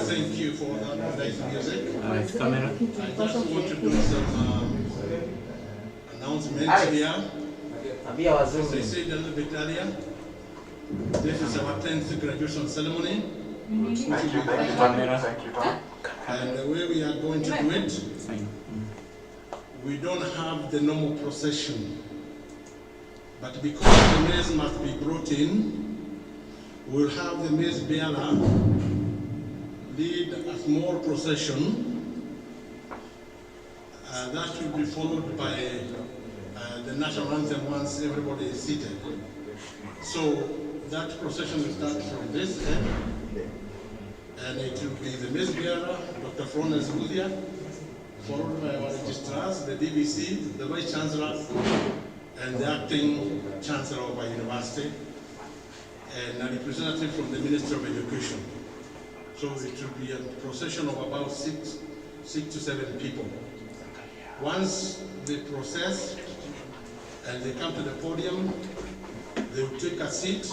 Thank you for that nice music. I just want to do some announcements here. As I said a little bit earlier, this is our 10th graduation ceremony. Thank you, Tom. And the way we are going to do it, we don't have the normal procession. But because the maize must be brought in, we'll have the maize bearer lead a small procession. That will be followed by the national anthem once everybody is seated. So that procession will start from this end, and it will be the maize bearer, Dr. Florence Mudia, followed by our registrars, the DVC, the Vice Chancellor, and the acting Chancellor of our university, and a representative from the Ministry of Education. So it will be a procession of about six to seven people. Once they process and they come to the podium, they will take a seat,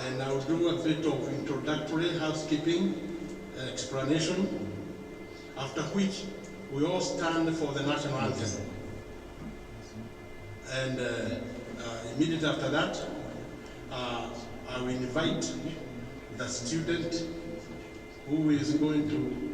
and I'll do a bit of introductory housekeeping and explanation, after which we all stand for the national anthem. And immediately after that, I will invite the student who is going to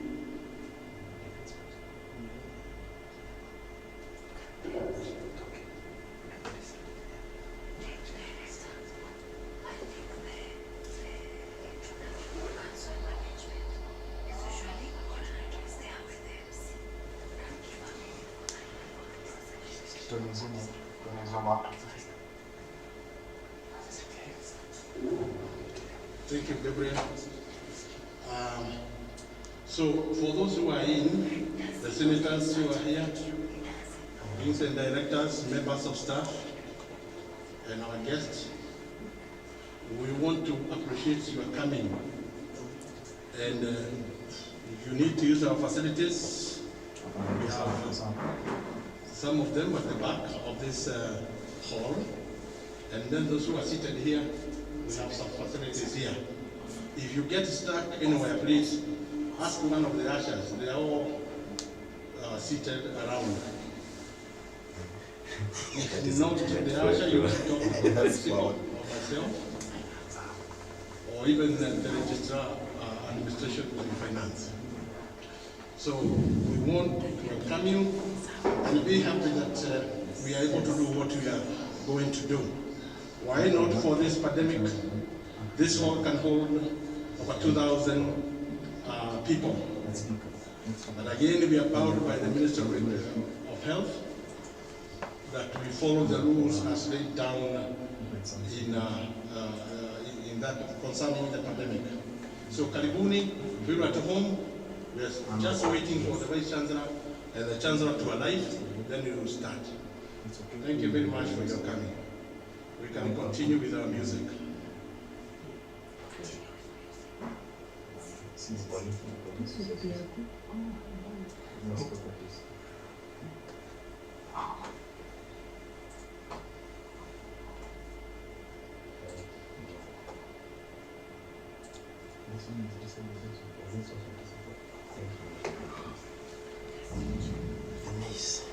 Thank you, Gabriel. So for those who are in, the senators who are here, deans and directors, members of staff, and our guests, we want to appreciate your coming. And if you need to use our facilities, we have some of them at the back of this hall. And then those who are seated here, we have some facilities here. If you get stuck anywhere, please ask one of the ushers. They are all seated around. If not the usher, you can talk to the principal or myself, or even the registrar, administration and finance. So we want to welcome you and be happy that we are able to do what we are going to do. Why not for this pandemic? This hall can hold over 2,000 people. And again, we are bound by the Ministry of Health that we follow the rules as laid down in that concerning the pandemic. So Karibuni, we are at home. We are just waiting for the Vice Chancellor and the Chancellor to arrive, then we will start. Thank you very much for your coming. We can continue with our music. Nice.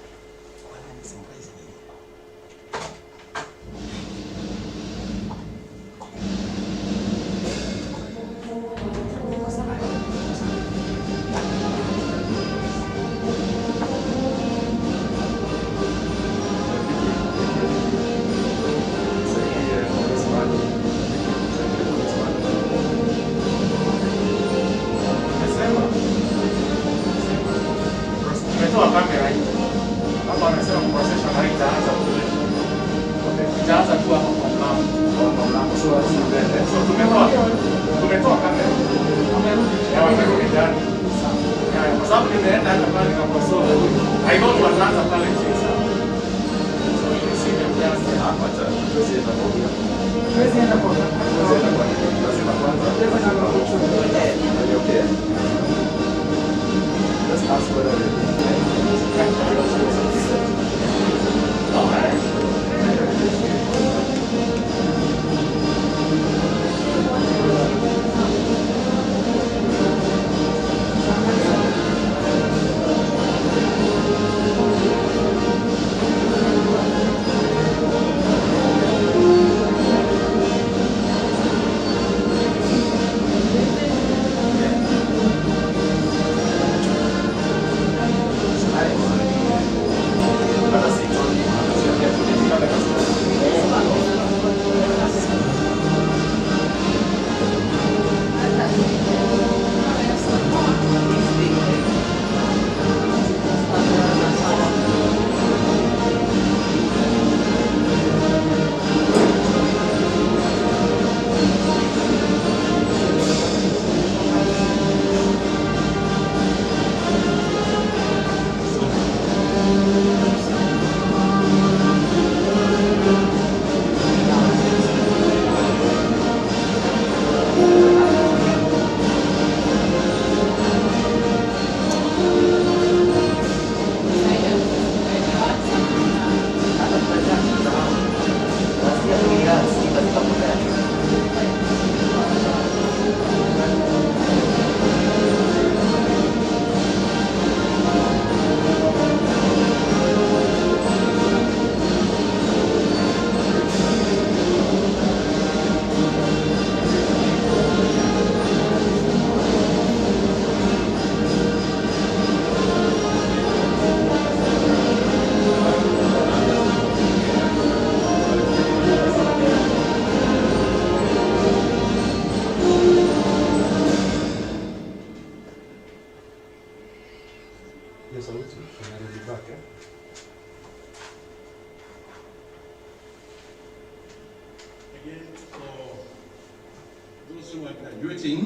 Again, for those who are graduating,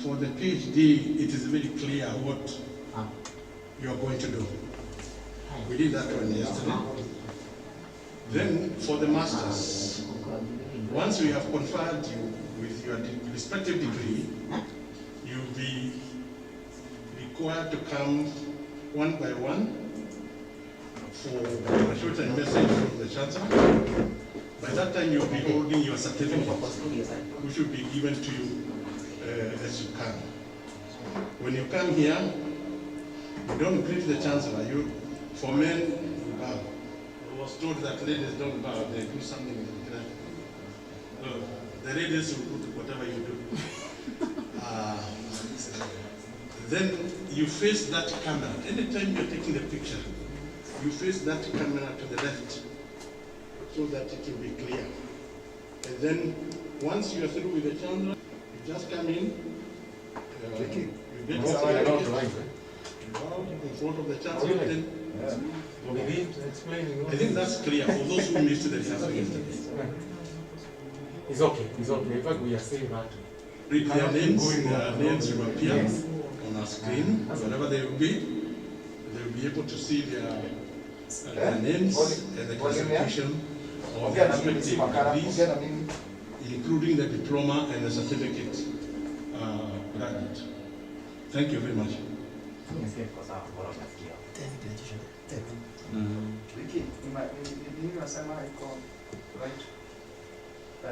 for the PhD, it is very clear what you are going to do. We did that one yesterday. Then, for the masters, once we have conferred you with your respective degree, you'll be required to come one by one for a shortened message from the chancellor. By that time, you'll be holding your certificate, which will be given to you as you come. When you come here, you don't greet the chancellor. For men, you bow. I was told that ladies don't bow, they do something with the ground. The ladies will do whatever you do. Then you face that camera. Anytime you're taking the picture, you face that camera to the left so that it will be clear. And then once you are through with the chancellor, you just come in. You get in front of the chancellor. I think that's clear for those who missed the rehearsal yesterday. It's okay. In fact, we are saying that. Read their names will appear on our screen, wherever they will be. They will be able to see their names and the classification of their respective degrees, including the diploma and the certificate graduate. Thank you very much.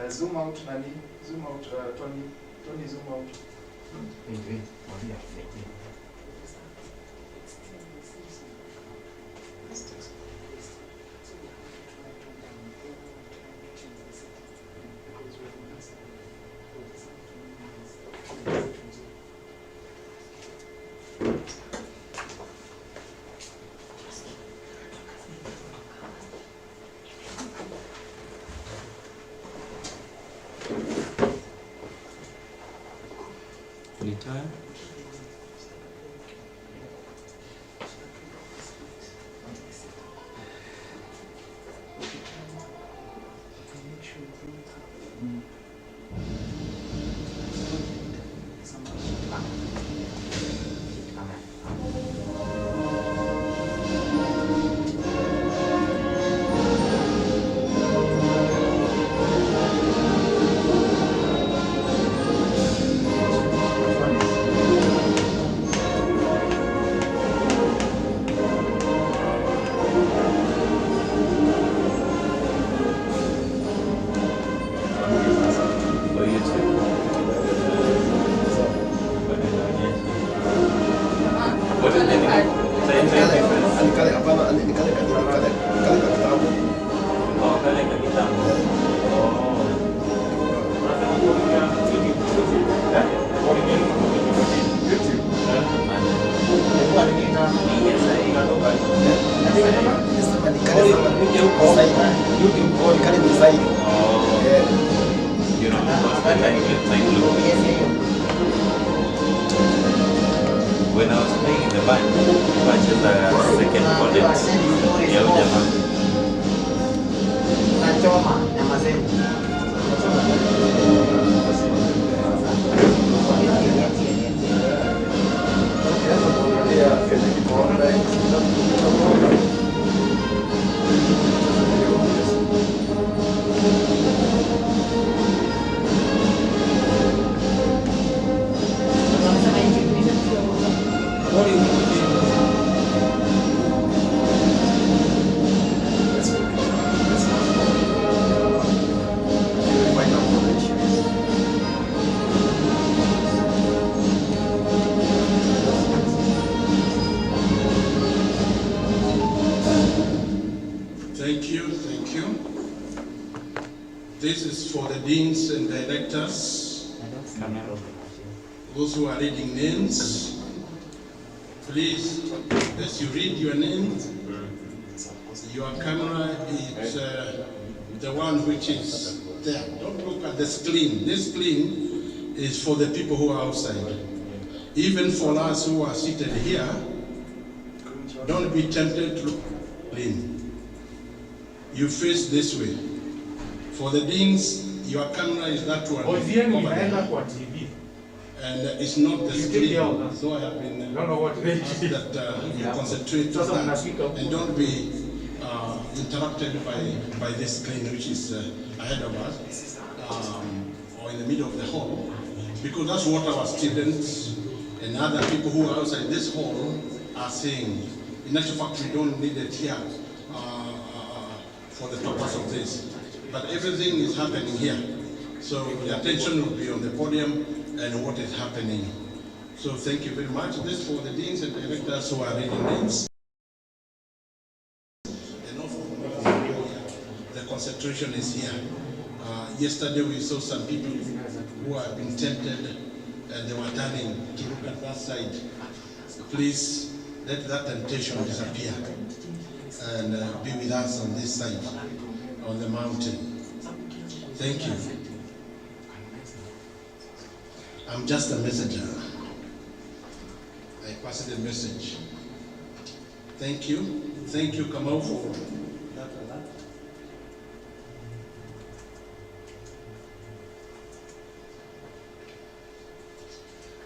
Zoom out, Tony. Tony, zoom out. Wait. Anytime. When I was playing in the band, I purchased a second wallet. Thank you. This is for the deans and directors, those who are reading names. Please, as you read your name, your camera is the one which is there. Don't look at the screen. This screen is for the people who are outside. Even for us who are seated here, don't be tempted to look at the screen. You face this way. For the deans, your camera is that one. And it's not the screen. So I have been asked that you concentrate on that and don't be interrupted by this screen which is ahead of us or in the middle of the hall, because that's what our students and other people who are outside this hall are saying. In actual fact, we don't need it here for the purpose of this. But everything is happening here. So the attention will be on the podium and what is happening. So thank you very much. This for the deans and directors who are reading names. And also the concentration is here. Yesterday we saw some people who have been tempted and they were turning to look at that side. Please let that temptation disappear and be with us on this side, on the mountain. Thank you. I'm just a messenger. I pass the message. Thank you. Thank you, Kamau, for that.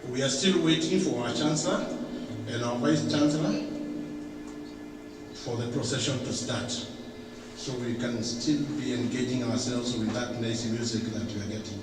We are still waiting for our Chancellor and our Vice Chancellor for the procession to start. So we can still be engaging ourselves with that nice music that we are getting.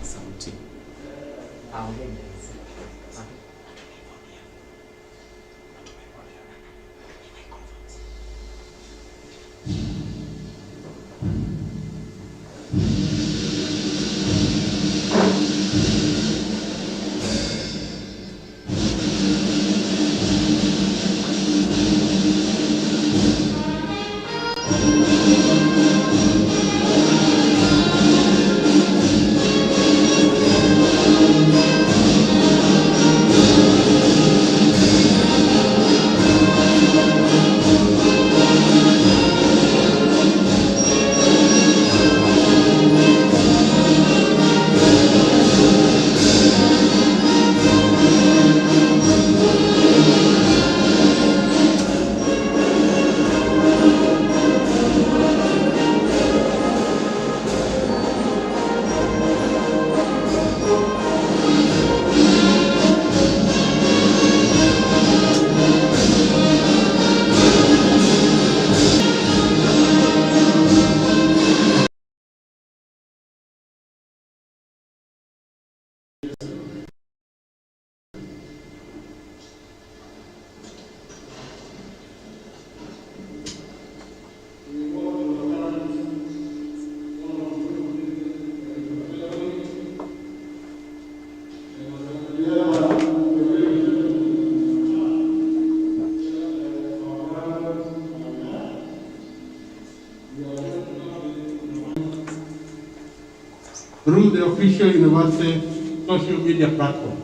Sauti. Through the official university social media platform.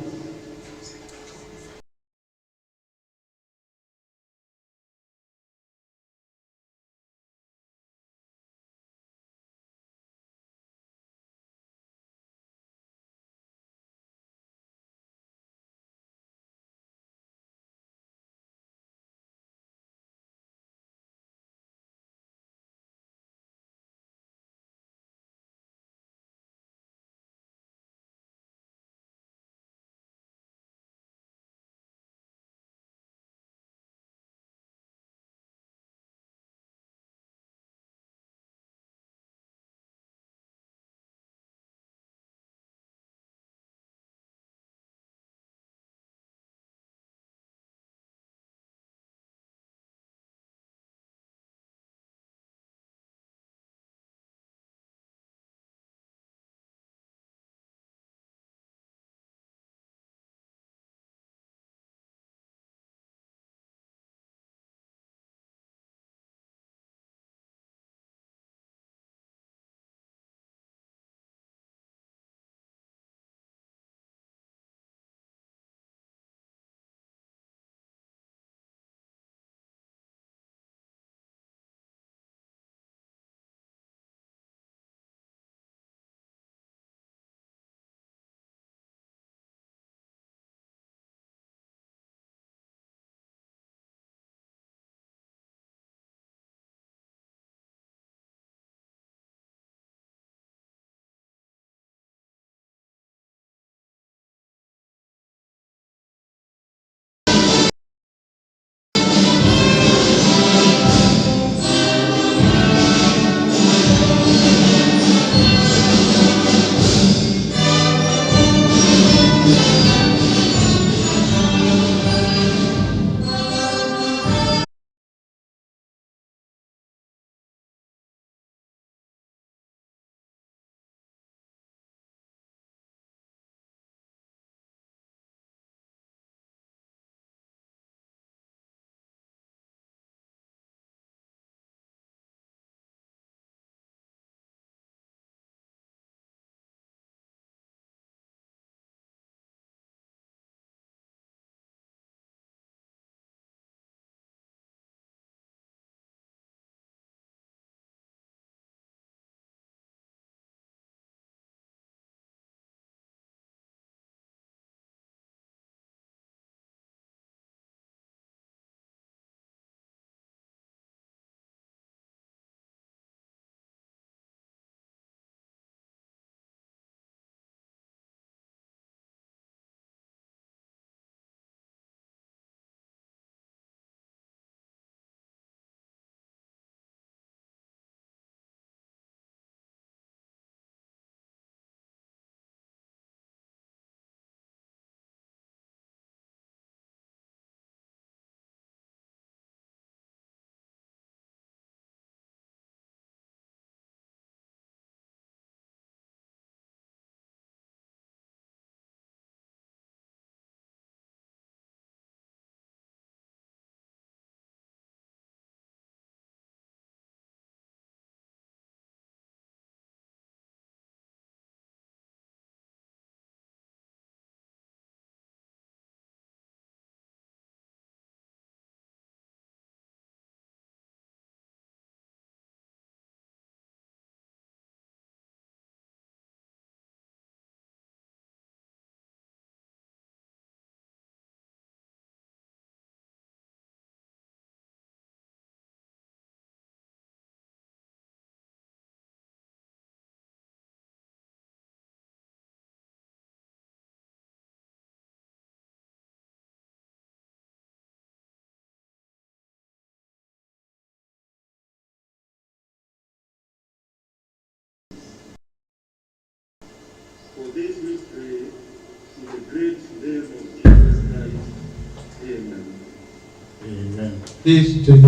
Please take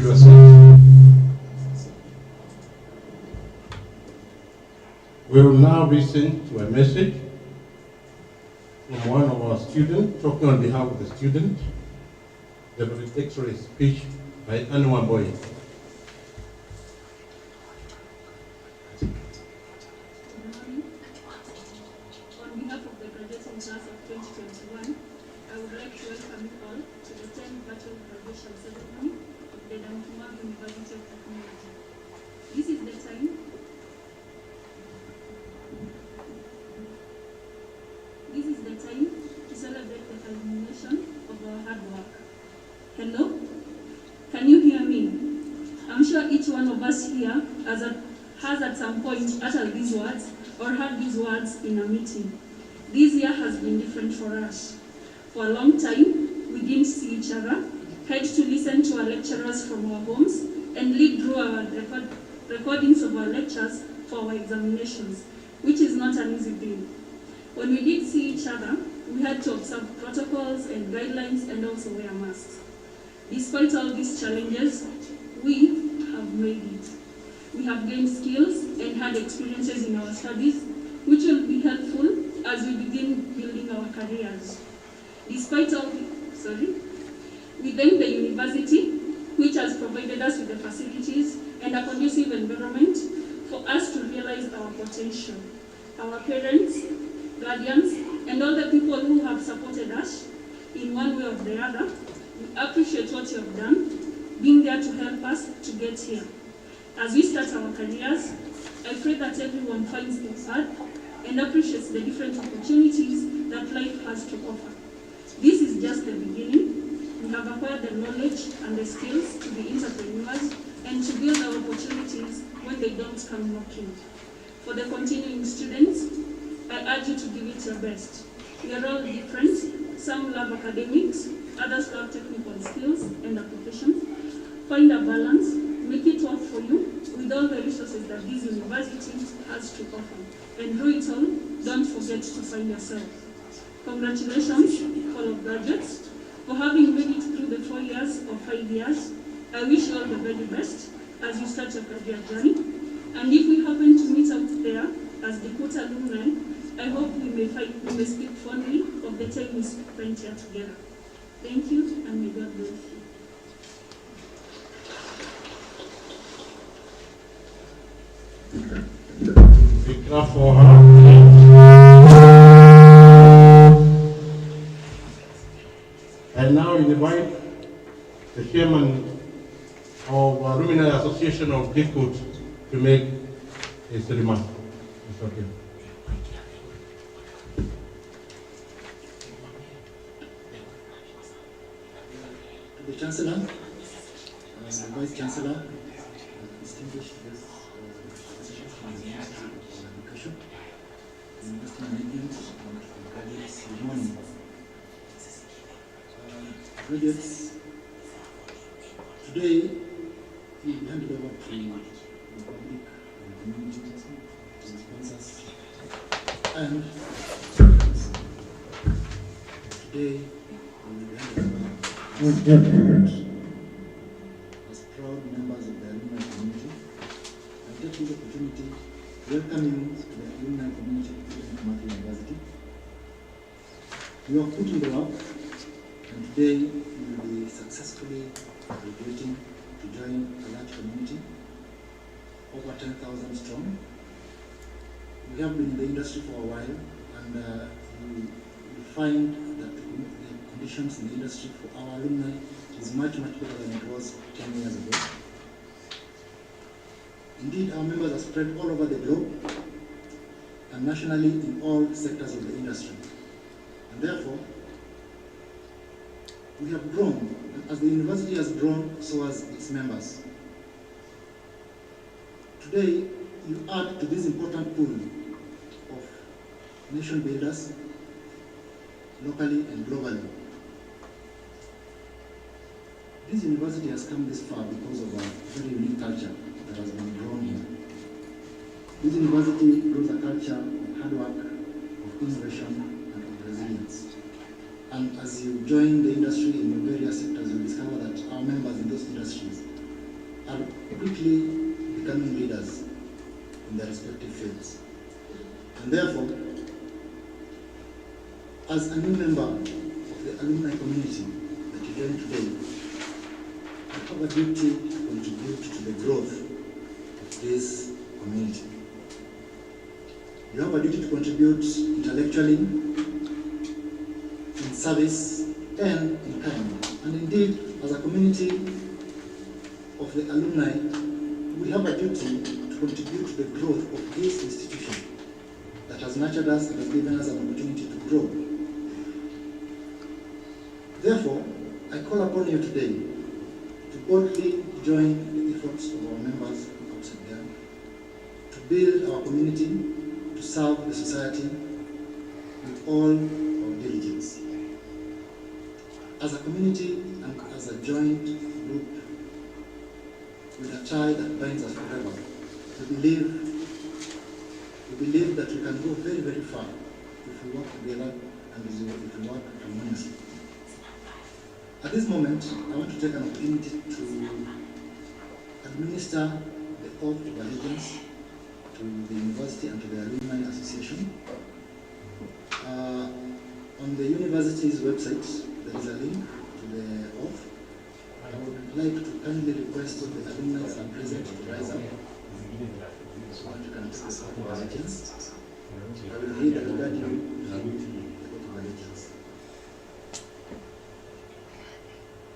your seat. We will now listen to a message from one of our students, talking on behalf of the student, the valedictory speech by Anua Boy. On behalf of the graduating class of 2021, I would like to welcome you all to the 10th virtual graduation ceremony of Dedan Kimathi University of Technology. This is the time to celebrate the culmination of our hard work. Hello? Can you hear me? I'm sure each one of us here has at some point uttered these words or heard these words in a meeting. This year has been different for us. For a long time, we didn't see each other, had to listen to our lecturers from our homes, and read through our recordings of our lectures for our examinations, which is not an easy thing. When we did see each other, we had to observe protocols and guidelines and also wear masks. Despite all these challenges, we have made it. We have gained skills and had experiences in our studies, which will be helpful as we begin building our careers. Despite all, we thank the university, which has provided us with the facilities and a conducive environment for us to realize our potential. Our parents, guardians, and all the people who have supported us in one way or the other, we appreciate what you have done, being there to help us to get here. As we start our careers, I pray that everyone finds their path and appreciates the different opportunities that life has to offer. This is just the beginning. We have acquired the knowledge and the skills to be entrepreneurs and to build our opportunities when they don't come knocking. For the continuing students, I urge you to give it your best. We are all different. Some love academics, others love technical skills and applications. Find a balance, make it work for you with all the resources that this university has to offer. And through it all, don't forget to find yourself. Congratulations, all of graduates, for having made it through the 4 years or 5 years. I wish you all the very best as you start your career journey. And if we happen to meet out there as DeKUT alumni, I hope we may speak fondly of the time we spent here together. Thank you, and may God bless you. Big clap for her. And now we invite the chairman of Alumni Association of DeKUT to make his remark. It's okay. To the Chancellor, the Vice Chancellor, distinguished guests, from the Ministry of Education, the University Management, and graduates, good morning. Graduates, today we hand it over to the public and the community, to the sponsors, and today we will hand it over as proud members of the alumni community. I take this opportunity to welcome you to the alumni community of Dedan Kimathi University. You have put in the work, and today you will be successfully graduating to join a large community, over 10,000 strong. We have been in the industry for a while, and you will find that the conditions in the industry for our alumni is much better than it was 10 years ago. Indeed, our members are spread all over the globe and nationally in all sectors of the industry. And therefore, we have grown, and as the university has grown, so has its members. Today, you add to this important pool of nation builders, locally and globally. This university has come this far because of a very unique culture that has been grown here. This university grows a culture of hard work, of innovation, and of resilience. And as you join the industry in your various sectors, you'll discover that our members in those industries are quickly becoming leaders in their respective fields. And therefore, as a new member of the alumni community that you join today, you have a duty to contribute to the growth of this community. You have a duty to contribute intellectually, in service, and in kind. And indeed, as a community of the alumni, we have a duty to contribute to the growth of this institution that has nurtured us and has given us an opportunity to grow. Therefore, I call upon you today to boldly join the efforts of our members outside there, to build our community, to serve the society with all our diligence. As a community and as a joint group with a tie that binds us forever, we believe that we can go very, very far if we work together and if we work harmoniously. At this moment, I want to take an opportunity to administer the oath of allegiance to the university and to the Alumni Association. On the university's website, there is a link to the oath. I would like to kindly request the alumni that are present to rise up. So that you can take the oath of allegiance. I will read and guide you the oath of allegiance.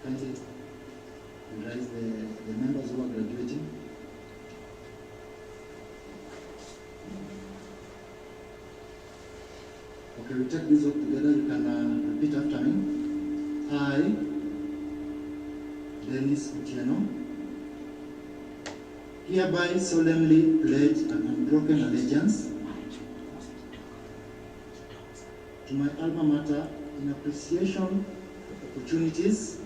Kindly rise the members who are graduating. Okay, we take this oath together. You can repeat after me. I, Dennis Otieno, hereby solemnly pledge an unbroken allegiance to my alma mater in appreciation of opportunities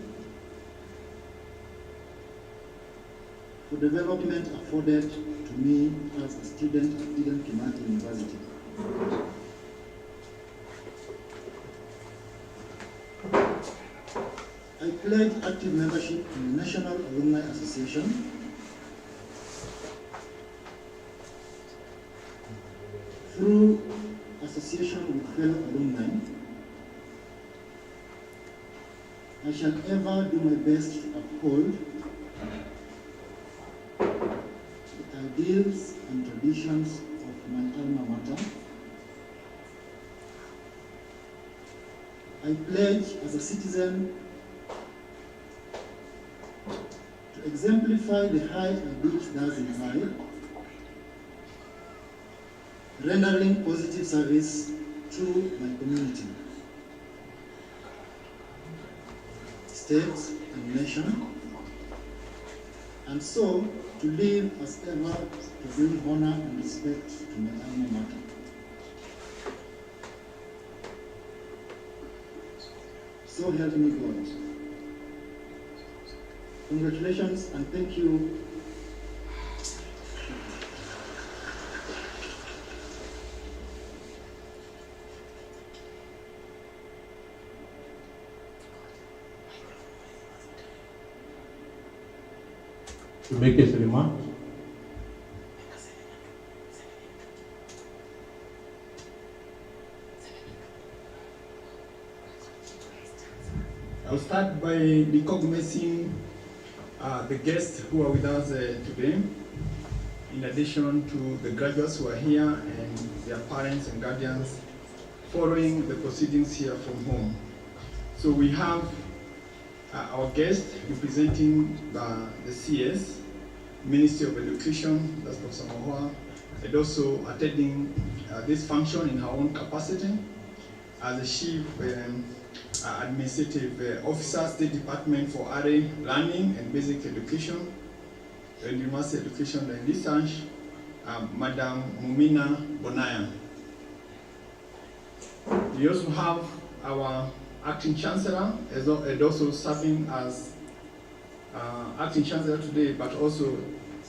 for development afforded to me as a student at Dedan Kimathi University. I pledge active membership in the National Alumni Association, through association with fellow alumni. I shall ever do my best to uphold the ideals and traditions of my alma mater. I pledge as a citizen to exemplify the high ideals thus in I, rendering positive service to my community, state, and nation, and so to live as ever to bring honor and respect to my alma mater. So help me God. Congratulations and thank you. To make his remark. I'll start by recognizing the guests who are with us today, in addition to the graduates who are here and their parents and guardians following the proceedings here from home. So we have our guest representing the CS, Ministry of Education, that's Professor Mohua, and also attending this function in her own capacity as the Chief Administrative Officer, State Department for Early Learning and Basic Education and University Education and Research, Madam Mumina Bonaya. We also have our Acting Chancellor, and also serving as Acting Chancellor today, but also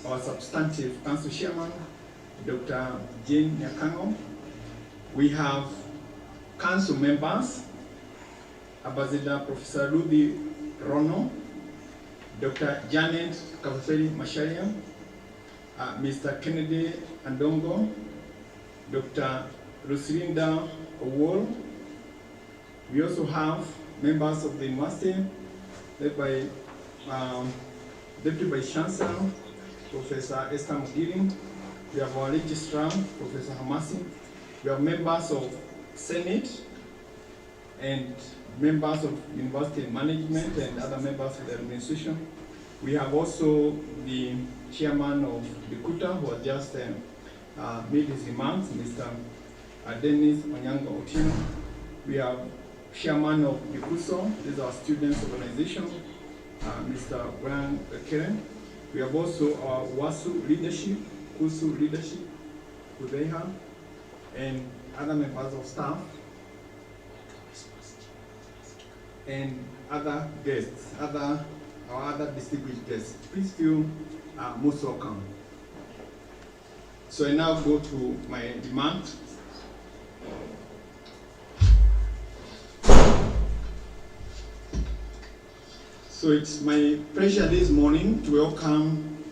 our Substantive Council Chairman, Dr. Jane Nyakango. We have council members, Ambassador Professor Rudy Rono, Dr. Janet Kavafeli Masharia, Mr. Kennedy Andongo, Dr. Roslinda Owol. We also have members of the university, led by Deputy Vice Chancellor, Professor Esther Mugiri. We have our registrar, Professor Hamasi. We have members of Senate and members of university management and other members of the administration. We have also the chairman of DeKUT, who has just made his remarks, Mr. Dennis Onyango Otino. We have chairman of DeKUT, this is our students organization, Mr. Brian Keren. We have also our WASU leadership, KUSU leadership, Kudeha, and other members of staff, and other guests, our other distinguished guests. Please feel most welcome. So I now go to my demand. So it's my pleasure this morning to welcome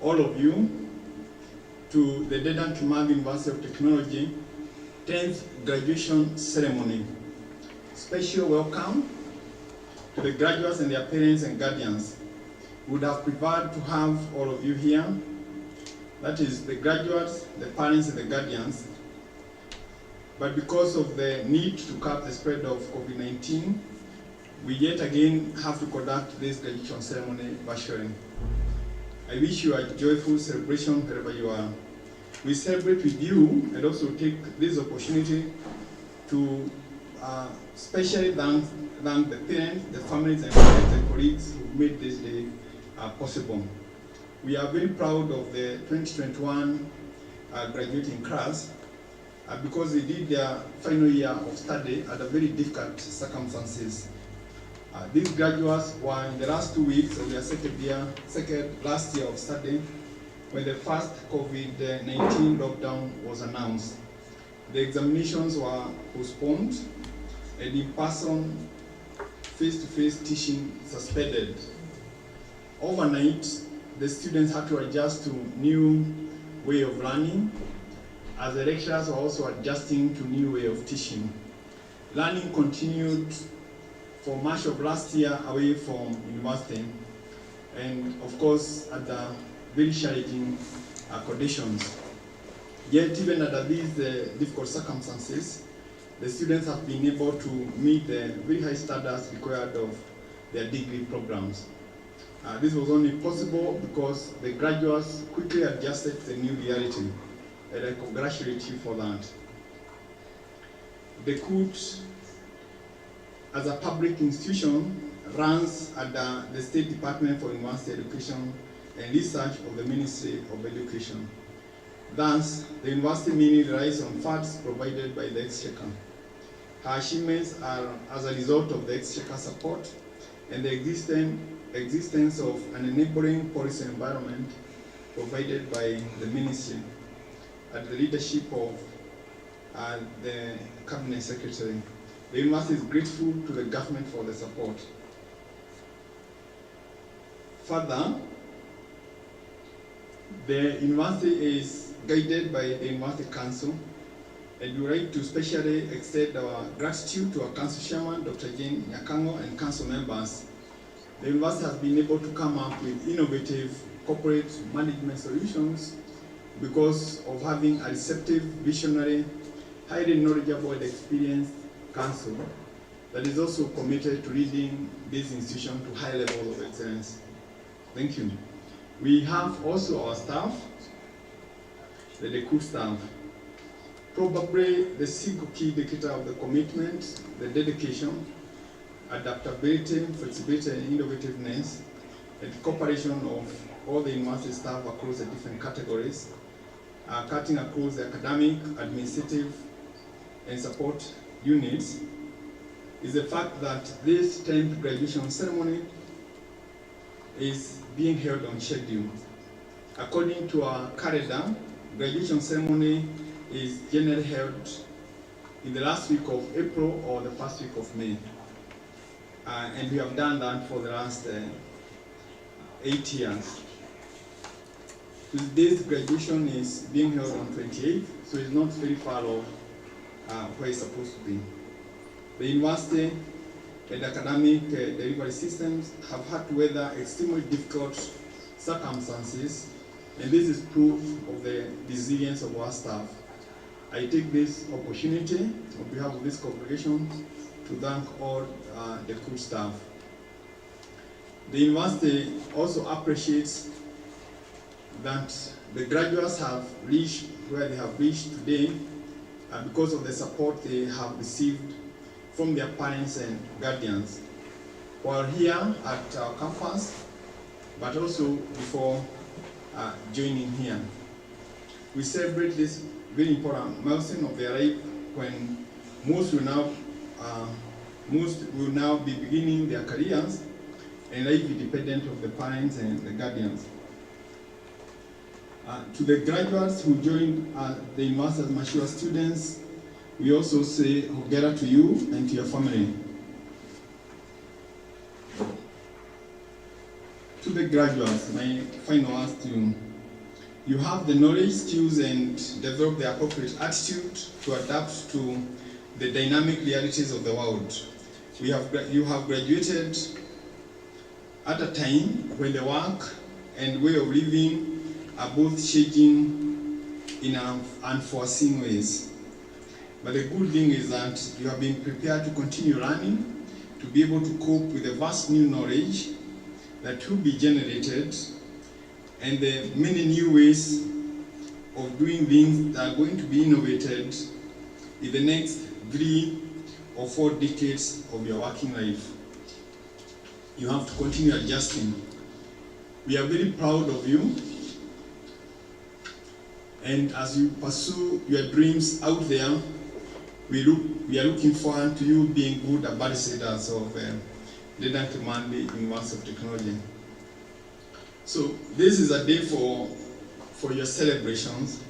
all of you to the Dedan Kimathi University of Technology 10th graduation ceremony. Special welcome to the graduates and their parents and guardians. We would have preferred to have all of you here. That is the graduates, the parents and the guardians. But because of the need to curb the spread of COVID-19, we yet again have to conduct this graduation ceremony virtually. I wish you a joyful celebration wherever you are. We celebrate with you and also take this opportunity to especially thank the parents, the families and friends and colleagues who made this day possible. We are very proud of the 2021 graduating class because they did their final year of study under very difficult circumstances. These graduates were in the last 2 weeks of their last year of study when the first COVID-19 lockdown was announced. The examinations were postponed and in-person, face-to-face teaching suspended. Overnight, the students had to adjust to new way of learning, as the lecturers were also adjusting to new way of teaching. Learning continued for much of last year away from university, and of course at the very challenging conditions. Yet even under these difficult circumstances, the students have been able to meet the very high standards required of their degree programs. This was only possible because the graduates quickly adjusted to the new reality, and I congratulate you for that. DeKUT, as a public institution, runs under the State Department for University Education and Research of the Ministry of Education. Thus, the university mainly relies on funds provided by the Exchequer. Her achievements are as a result of the Exchequer support and the existence of an enabling policy environment provided by the ministry at the leadership of the Cabinet Secretary. The university is grateful to the government for the support. Further, the university is guided by the University Council, and we would like to especially extend our gratitude to our council chairman, Dr. Jane Nyakango, and council members. The university has been able to come up with innovative corporate management solutions because of having a receptive, visionary, highly knowledgeable and experienced council that is also committed to leading this institution to high levels of excellence. Thank you. We have also our staff, the DeKUT staff. Probably the single key indicator of the commitment, the dedication, adaptability, flexibility, and innovativeness, and cooperation of all the university staff across the different categories, cutting across the academic, administrative, and support units, is the fact that this 10th graduation ceremony is being held on schedule. According to our calendar, graduation ceremony is generally held in the last week of April or the first week of May. and we have done that for the last 8 years. Today's graduation is being held on 28th, so it's not very far off where it's supposed to be. The university and academic delivery systems have had to weather extremely difficult circumstances, and this is proof of the resilience of our staff. I take this opportunity on behalf of this congregation to thank all the DeKUT staff. The university also appreciates that the graduates have reached where they have reached today because of the support they have received from their parents and guardians while here at our campus, but also before joining here. We celebrate this very important milestone of their life when most will now be beginning their careers and life independent of the parents and the guardians. To the graduates who joined the university as mature students, we also say hongera to you and to your family. To the graduates, my final ask to you. You have the knowledge, skills, and develop the appropriate attitude to adapt to the dynamic realities of the world. You have graduated at a time when the work and way of living are both changing in unforeseen ways. But the good thing is that you have been prepared to continue learning, to be able to cope with the vast new knowledge that will be generated and the many new ways of doing things that are going to be innovated in the next 3 or 4 decades of your working life. You have to continue adjusting. We are very proud of you. And as you pursue your dreams out there, we are looking forward to you being good ambassadors of Dedan Kimathi University of Technology. So this is a day for your celebrations,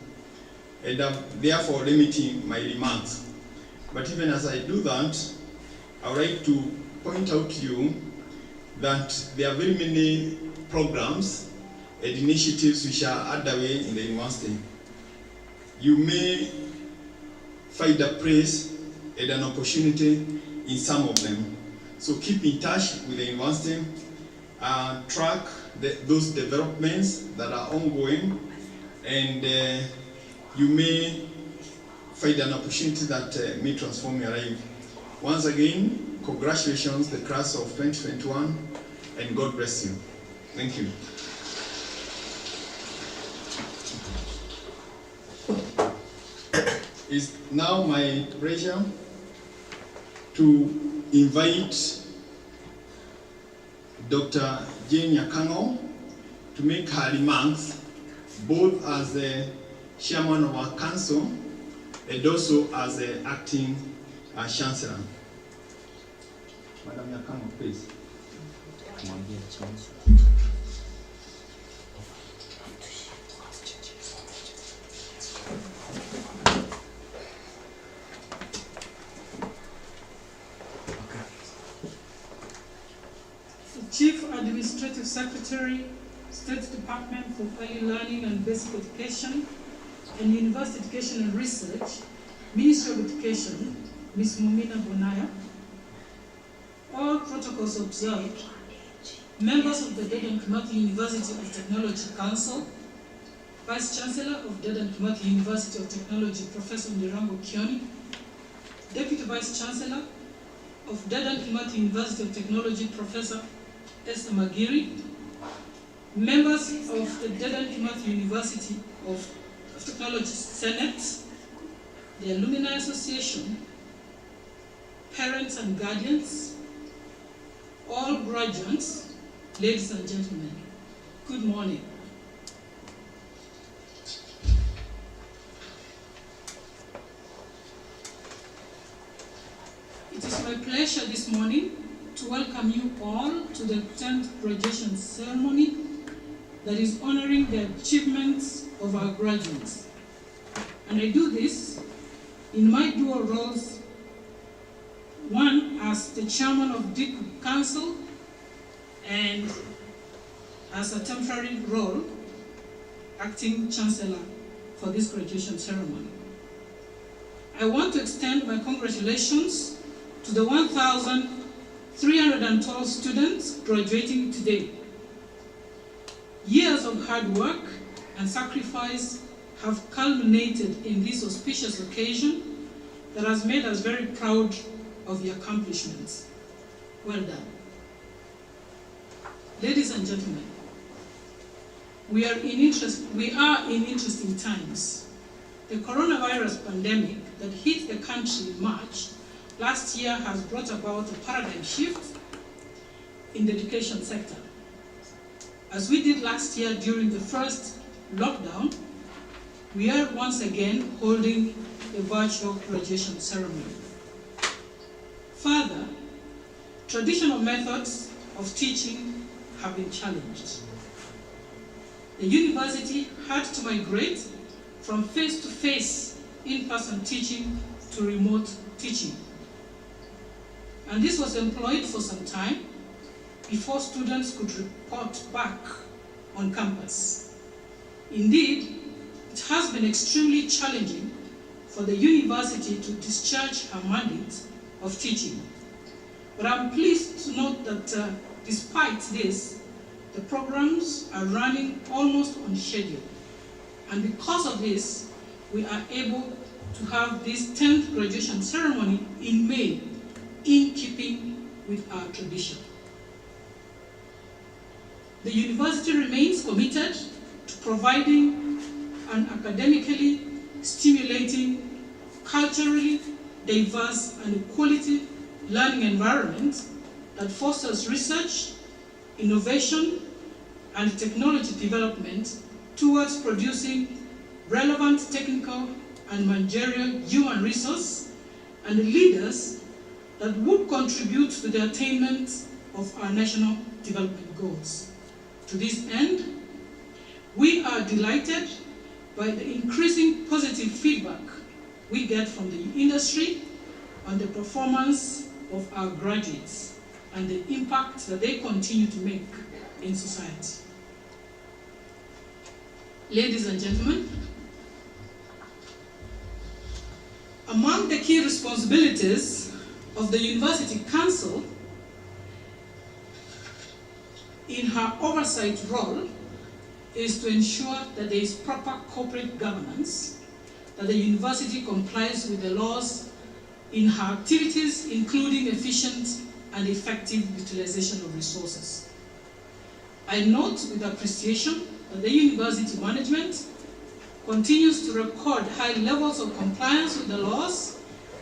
and I'm therefore limiting my remarks. But even as I do that, I would like to point out to you that there are very many programs and initiatives which are underway in the university. You may find a place and an opportunity in some of them. So keep in touch with the university, track those developments that are ongoing, and you may find an opportunity that may transform your life. Once again, congratulations, the class of 2021, and God bless you. Thank you. It's now my pleasure to invite Dr. Jane Yakango to make her remarks, both as the chairman of our council and also as the acting chancellor. Madam Yakango, please. Chief Administrative Secretary, State Department for Early Learning and Basic Education and University Education and Research, Ministry of Education, Ms. Mumina Bonaya, all protocols observed, members of the Dedan Kimathi University of Technology Council, Vice Chancellor of Dedan Kimathi University of Technology, Professor Ndirango Kioni, Deputy Vice Chancellor of Dedan Kimathi University of Technology, Professor Esther Magiri, members of the Dedan Kimathi University of Technology Senate, the Alumni Association, parents and guardians, all graduates, ladies and gentlemen, good morning. It is my pleasure this morning to welcome you all to the 10th graduation ceremony that is honoring the achievements of our graduates. And I do this in my dual roles one as the chairman of DeKUT Council and as a temporary role, acting chancellor for this graduation ceremony. I want to extend my congratulations to the 1,312 students graduating today. Years of hard work and sacrifice have culminated in this auspicious occasion that has made us very proud of your accomplishments. Well done. Ladies and gentlemen, we are in interesting times. The coronavirus pandemic that hit the country in March last year has brought about a paradigm shift in the education sector. As we did last year during the first lockdown, we are once again holding a virtual graduation ceremony. Further, traditional methods of teaching have been challenged. The university had to migrate from face-to-face in-person teaching to remote teaching. And this was employed for some time before students could report back on campus. Indeed, it has been extremely challenging for the university to discharge her mandate of teaching. But I'm pleased to note that despite this, the programs are running almost on schedule. And because of this, we are able to have this 10th graduation ceremony in May, in keeping with our tradition. The university remains committed to providing an academically stimulating, culturally diverse and quality learning environment that fosters research, innovation, and technology development towards producing relevant technical and managerial human resource and leaders that would contribute to the attainment of our national development goals. To this end, we are delighted by the increasing positive feedback we get from the industry on the performance of our graduates and the impact that they continue to make in society. Ladies and gentlemen, among the key responsibilities of the University Council in her oversight role is to ensure that there is proper corporate governance, that the university complies with the laws in her activities, including efficient and effective utilization of resources. I note with appreciation that the university management continues to record high levels of compliance with the laws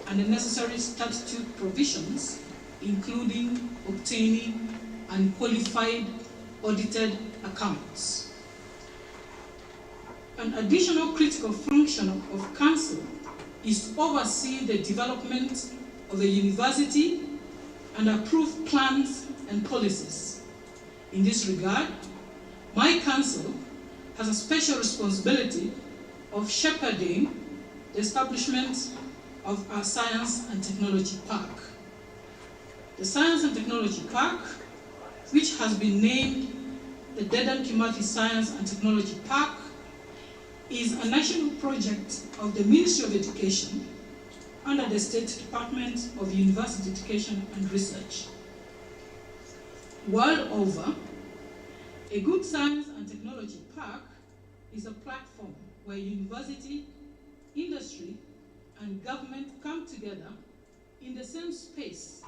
and the necessary statute provisions, including obtaining unqualified audited accounts. An additional critical function of Council is to oversee the development of the university and approve plans and policies. In this regard, my Council has a special responsibility of shepherding the establishment of our Science and Technology Park. The Science and Technology Park, which has been named the Dedan Kimathi Science and Technology Park, is a national project of the Ministry of Education under the State Department of University Education and Research. World over, a good science and technology park is a platform where university, industry, and government come together in the same space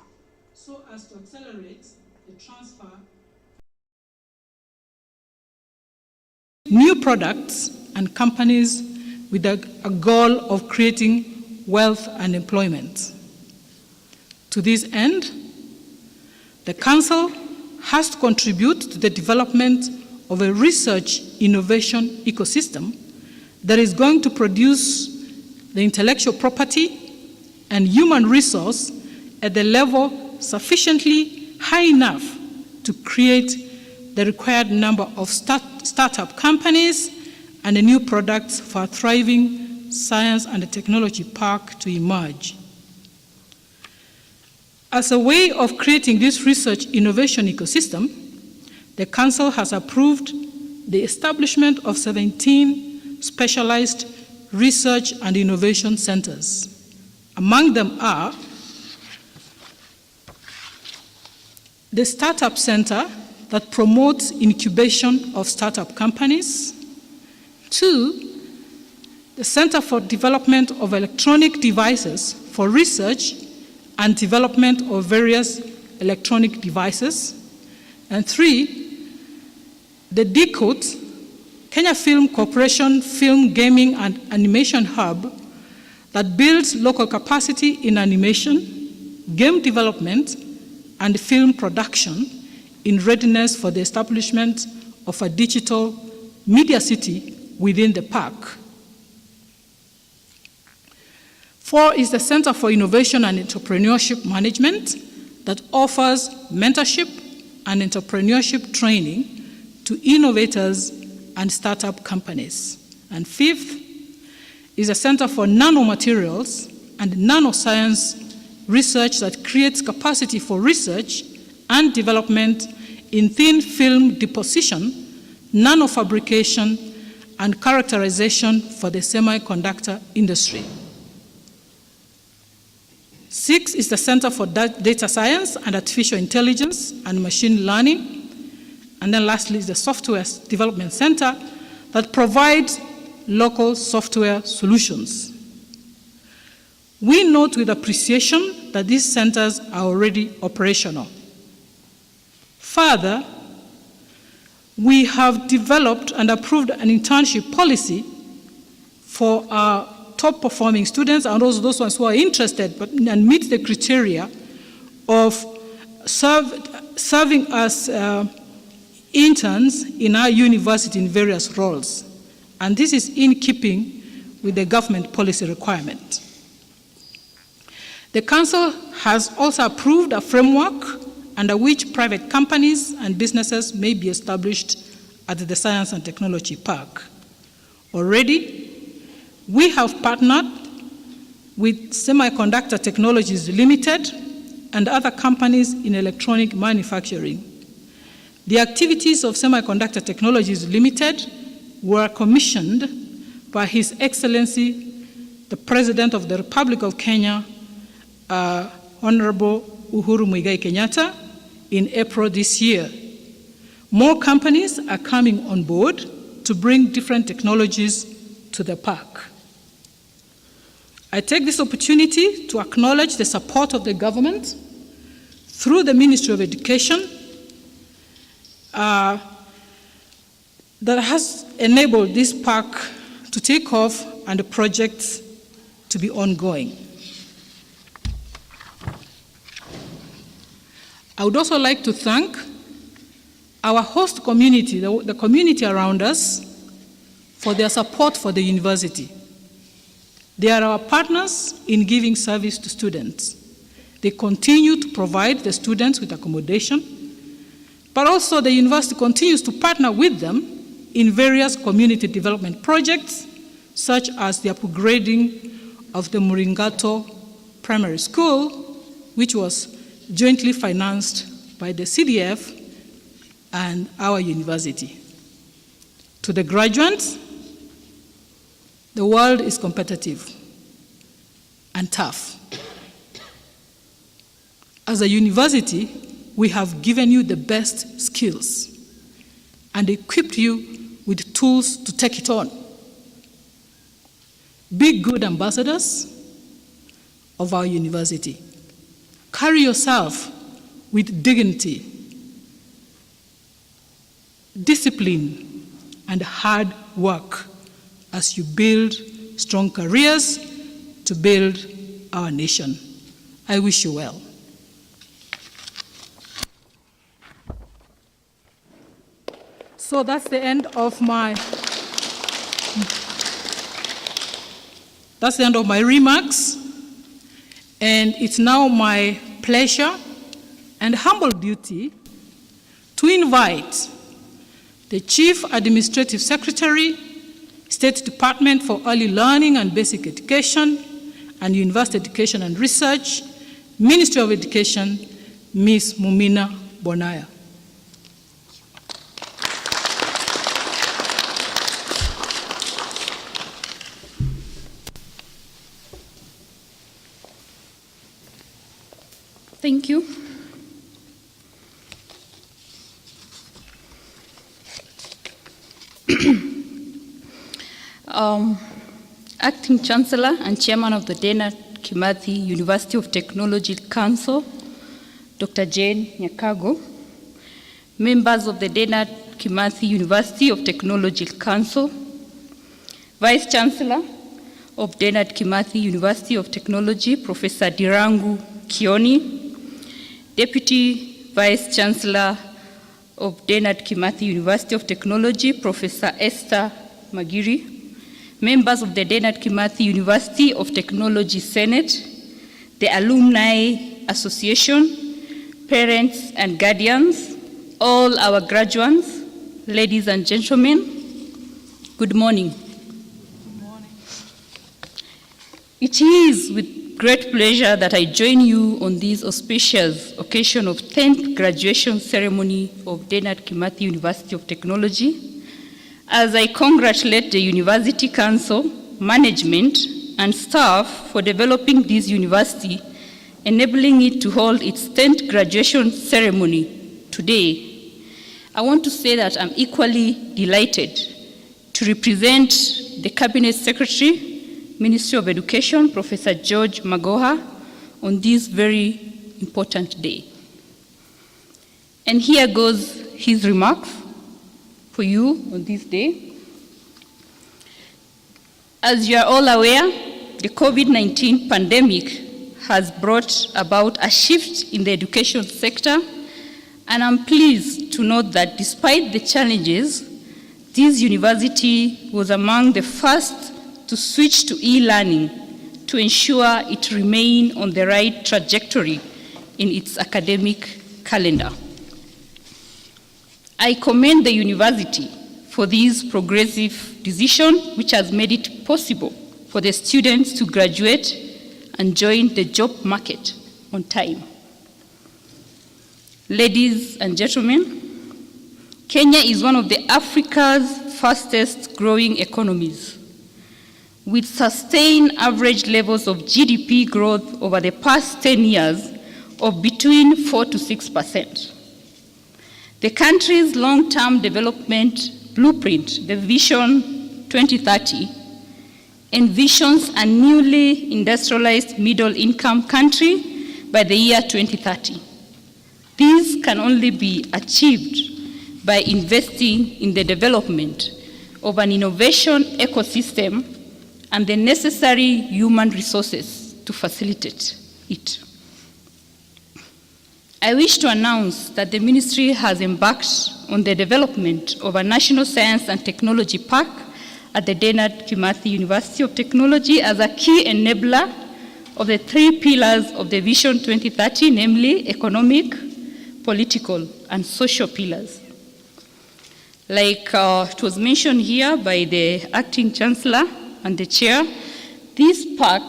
so as to accelerate the transfer new products and companies with a goal of creating wealth and employment. To this end, the Council has to contribute to the development of a research innovation ecosystem that is going to produce the intellectual property and human resource at the level sufficiently high enough to create the required number of startup companies and the new products for a thriving science and technology park to emerge. As a way of creating this research innovation ecosystem, the Council has approved the establishment of 17 specialized research and innovation centers. Among them are the Startup Center that promotes incubation of startup companies. 2, the Center for Development of Electronic Devices for Research and Development of Various Electronic Devices. And 3, the DeKUT, Kenya Film Corporation Film, Gaming and Animation Hub that builds local capacity in animation, game development, and film production in readiness for the establishment of a digital media city within the park. 4 is the Center for Innovation and Entrepreneurship Management that offers mentorship and entrepreneurship training to innovators and startup companies. And 5th is a Center for Nanomaterials and Nanoscience Research that creates capacity for research and development in thin film deposition, nanofabrication, and characterization for the semiconductor industry. 6 is the Center for Data Science and Artificial Intelligence and Machine Learning. And then lastly is the Software Development Center that provides local software solutions. We note with appreciation that these centers are already operational. Further, we have developed and approved an internship policy for our top performing students and also those ones who are interested and meet the criteria of serving as interns in our university in various roles. And this is in keeping with the government policy requirement. The Council has also approved a framework under which private companies and businesses may be established at the Science and Technology Park. Already, we have partnered with Semiconductor Technologies Limited and other companies in electronic manufacturing. The activities of Semiconductor Technologies Limited were commissioned by His Excellency, the President of the Republic of Kenya, Honorable Uhuru Muigai Kenyatta, in April this year. More companies are coming on board to bring different technologies to the park. I take this opportunity to acknowledge the support of the government through the Ministry of Education that has enabled this park to take off and the projects to be ongoing. I would also like to thank our host community, the community around us, for their support for the university. They are our partners in giving service to students. They continue to provide the students with accommodation, but also the university continues to partner with them in various community development projects, such as the upgrading of the Muringato Primary School, which was jointly financed by the CDF and our university. To the graduates, the world is competitive and tough. As a university, we have given you the best skills and equipped you with tools to take it on. Be good ambassadors of our university. Carry yourself with dignity, discipline, and hard work as you build strong careers to build our nation. I wish you well. So that's the end of my remarks, and it's now my pleasure and humble duty to invite the Chief Administrative Secretary, State Department for Early Learning and Basic Education and University Education and Research, Ministry of Education, Ms. Mumina Bonaya. Thank you. Acting Chancellor and Chairman of the Dedan Kimathi University of Technology Council, Dr. Jane Nyakago, members of the Dedan Kimathi University of Technology Council, Vice Chancellor of Dedan Kimathi University of Technology, Professor Dirangu Kioni, Deputy Vice Chancellor of Dedan Kimathi University of Technology, Professor Esther Magiri, members of the Dedan Kimathi University of Technology Senate, the Alumni Association, parents and guardians, all our graduates, ladies and gentlemen, good morning. Good morning. It is with great pleasure that I join you on this auspicious occasion of 10th graduation ceremony of Dedan Kimathi University of Technology, as I congratulate the University Council, management, and staff for developing this university, enabling it to hold its 10th graduation ceremony today. I want to say that I'm equally delighted to represent the Cabinet Secretary, Ministry of Education, Professor George Magoha, on this very important day. And here goes his remarks for you on this day. As you are all aware, the COVID-19 pandemic has brought about a shift in the education sector, and I'm pleased to note that despite the challenges, this university was among the first to switch to e-learning to ensure it remained on the right trajectory in its academic calendar. I commend the university for this progressive decision, which has made it possible for the students to graduate and join the job market on time. Ladies and gentlemen, Kenya is one of Africa's fastest growing economies, with sustained average levels of GDP growth over the past 10 years of between 4 to 6%. The country's long-term development blueprint, the Vision 2030, envisions a newly industrialized middle-income country by the year 2030. This can only be achieved by investing in the development of an innovation ecosystem and the necessary human resources to facilitate it. I wish to announce that the ministry has embarked on the development of a National Science and Technology Park at the Dedan Kimathi University of Technology as a key enabler of the 3 pillars of the Vision 2030, namely economic, political, and social pillars. Like it was mentioned here by the acting chancellor and the chair, this park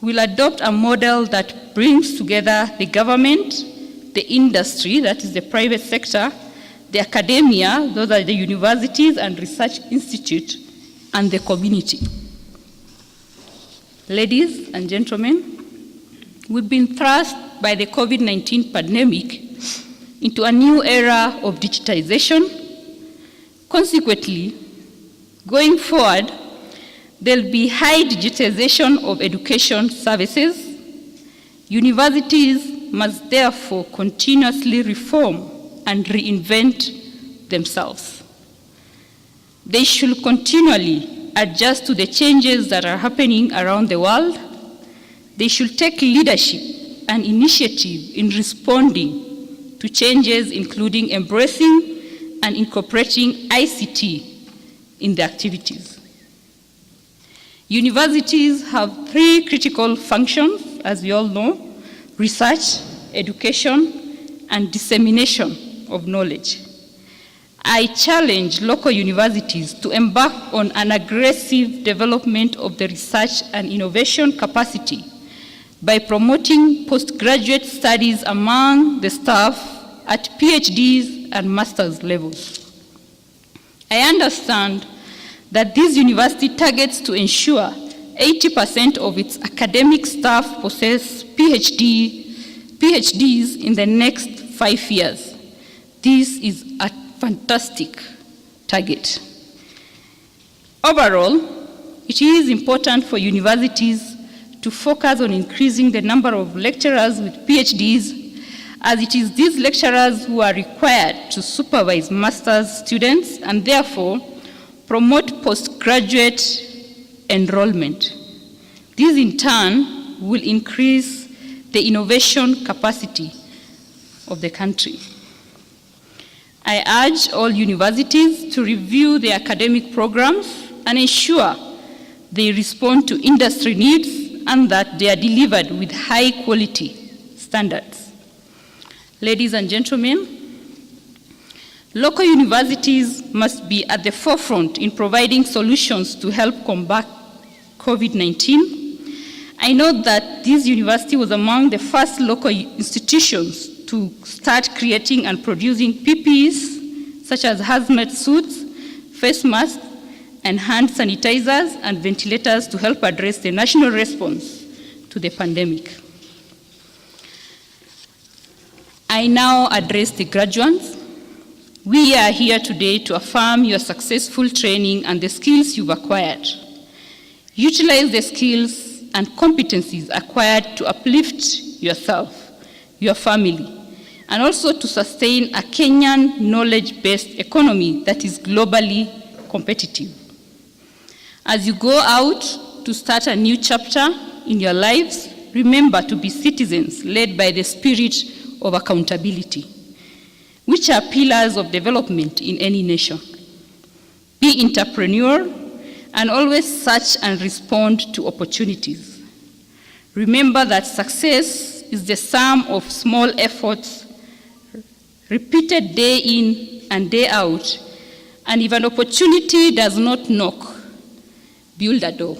will adopt a model that brings together the government, the industry, that is the private sector, the academia, those are the universities and research institute, and the community. Ladies and gentlemen, we've been thrust by the COVID-19 pandemic into a new era of digitization. Consequently, going forward, there'll be high digitization of education services. Universities must therefore continuously reform and reinvent themselves. They should continually adjust to the changes that are happening around the world. They should take leadership and initiative in responding to changes, including embracing and incorporating ICT in the activities. Universities have 3 critical functions, as we all know: research, education, and dissemination of knowledge. I challenge local universities to embark on an aggressive development of the research and innovation capacity by promoting postgraduate studies among the staff at PhDs and master's levels. I understand that this university targets to ensure 80% of its academic staff possess PhDs in the next 5 years. This is a fantastic target. Overall, it is important for universities to focus on increasing the number of lecturers with PhDs, as it is these lecturers who are required to supervise master's students and therefore promote postgraduate enrollment. This in turn will increase the innovation capacity of the country. I urge all universities to review their academic programs and ensure they respond to industry needs and that they are delivered with high quality standards. Ladies and gentlemen, local universities must be at the forefront in providing solutions to help combat COVID-19. I know that this university was among the first local institutions to start creating and producing PPEs, such as hazmat suits, face masks, and hand sanitizers and ventilators to help address the national response to the pandemic. I now address the graduates. We are here today to affirm your successful training and the skills you've acquired. Utilize the skills and competencies acquired to uplift yourself, your family, and also to sustain a Kenyan knowledge-based economy that is globally competitive. As you go out to start a new chapter in your lives, remember to be citizens led by the spirit of accountability, which are pillars of development in any nation. Be entrepreneur and always search and respond to opportunities. Remember that success is the sum of small efforts repeated day in and day out, and if an opportunity does not knock, build a door.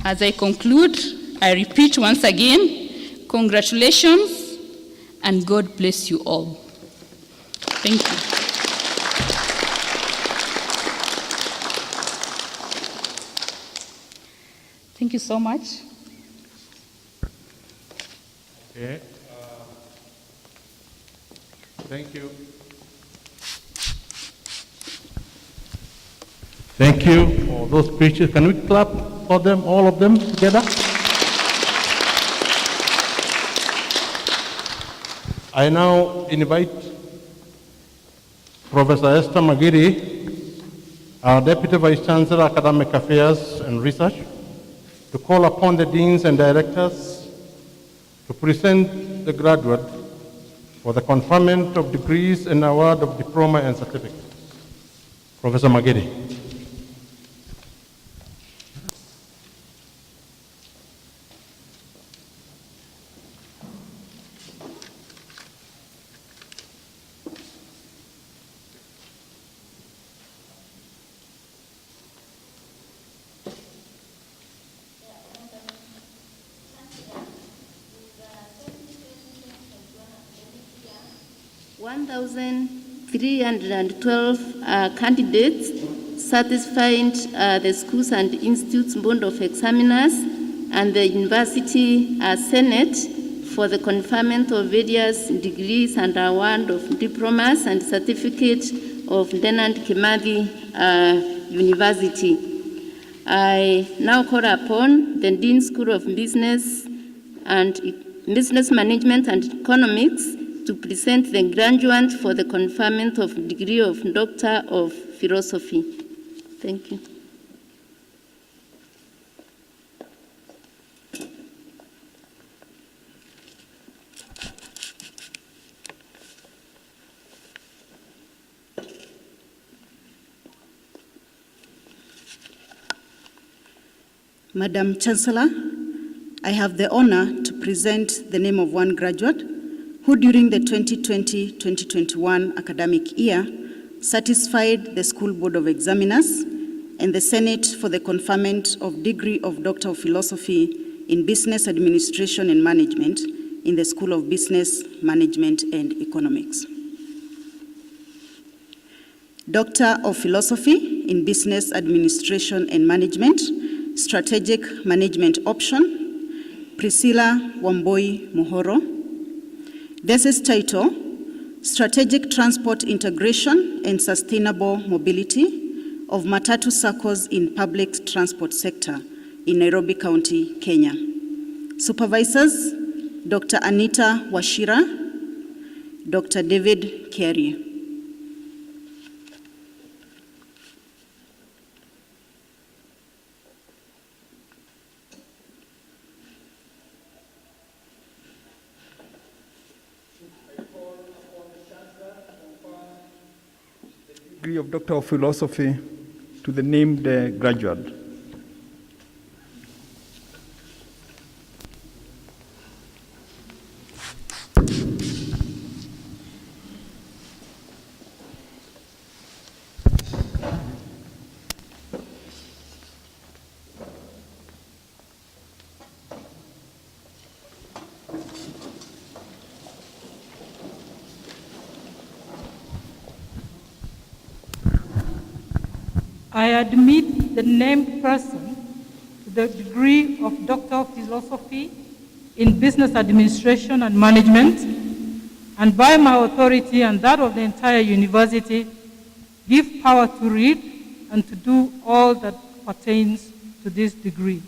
As I conclude, I repeat once again, congratulations and God bless you all. Thank you. Thank you so much. Okay. Thank you. Thank you for those speeches. Can we clap for them, all of them together? I now invite Professor Esther Magiri, our Deputy Vice Chancellor, Academic Affairs and Research, to call upon the deans and directors to present the graduate for the conferment of degrees and award of diploma and certificates. Professor Magiri. $1,312 candidates satisfied the schools and institutes board of examiners and the university senate for the conferment of various degrees and award of diplomas and certificate of Dedan Kimathi University. I now call upon the Dean School of Business Management and Economics to present the graduate for the conferment of degree of Doctor of Philosophy. Thank you. Madam Chancellor, I have the honor to present the name of one graduate who during the 2020-2021 academic year satisfied the School Board of Examiners and the Senate for the conferment of degree of Doctor of Philosophy in Business Administration and Management in the School of Business, Management and Economics. Doctor of Philosophy in Business Administration and Management, Strategic Management Option, Priscilla Wamboi Mohoro. Thesis title, Strategic Transport Integration and Sustainable Mobility of Matatu Circles in Public Transport Sector in Nairobi County, Kenya. Supervisors, Dr. Anita Washira, Dr. David Kerry. Degree of Doctor of Philosophy to the named graduate. I admit the named person to the degree of Doctor of Philosophy in Business Administration and Management, and by my authority and that of the entire university, give power to read and to do all that pertains to this degree.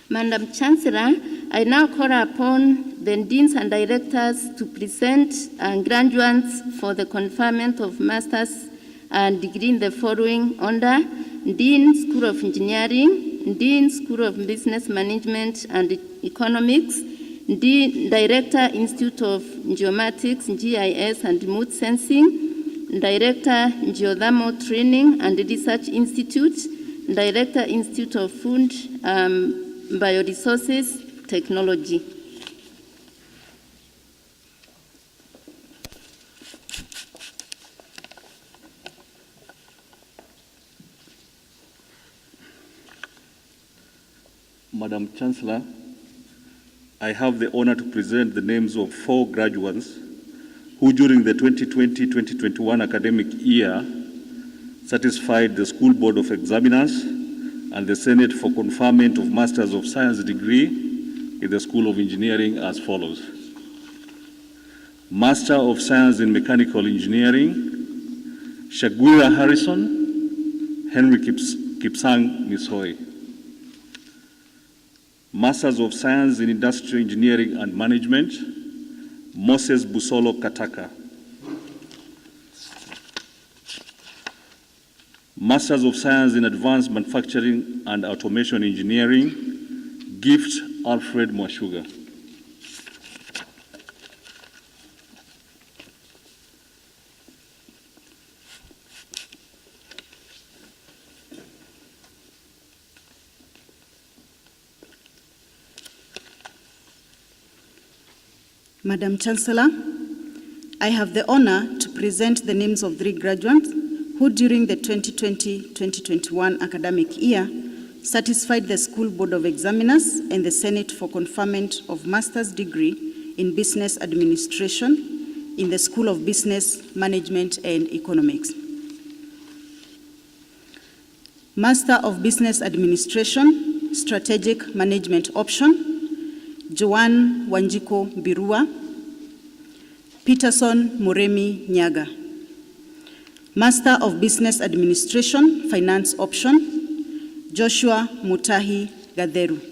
Madam Chancellor, I now call upon the deans and directors to present graduates for the conferment of master's degree in the following order: Dean, School of Engineering; Dean, School of Business Management and Economics; Dean, Director, Institute of Geomatics, GIS and Remote Sensing; Director, Geothermal Training and Research Institute; Director, Institute of Food Bioresources Technology. Madam Chancellor, I have the honor to present the names of 4 graduates who during the 2020-2021 academic year satisfied the School Board of Examiners and the Senate for conferment of Masters of Science degree in the School of Engineering as follows: Master of Science in Mechanical Engineering, Shagwira Harrison, Henry Kipsang Misoi. Masters of Science in Industrial Engineering and Management, Moses Busolo Kataka. Masters of Science in Advanced Manufacturing and Automation Engineering, Gift Alfred Mwashuga. Madam Chancellor, I have the honor to present the names of 3 graduates who during the 2020-2021 academic year certified the School Board of Examiners and the Senate for conferment of master's degree in business administration in the School of Business Management and Economics. Master of Business Administration, Strategic Management Option, Joan Wanjiko Birua, Peterson Muremi Nyaga. Master of Business Administration, Finance Option, Joshua Mutahi Gatheru.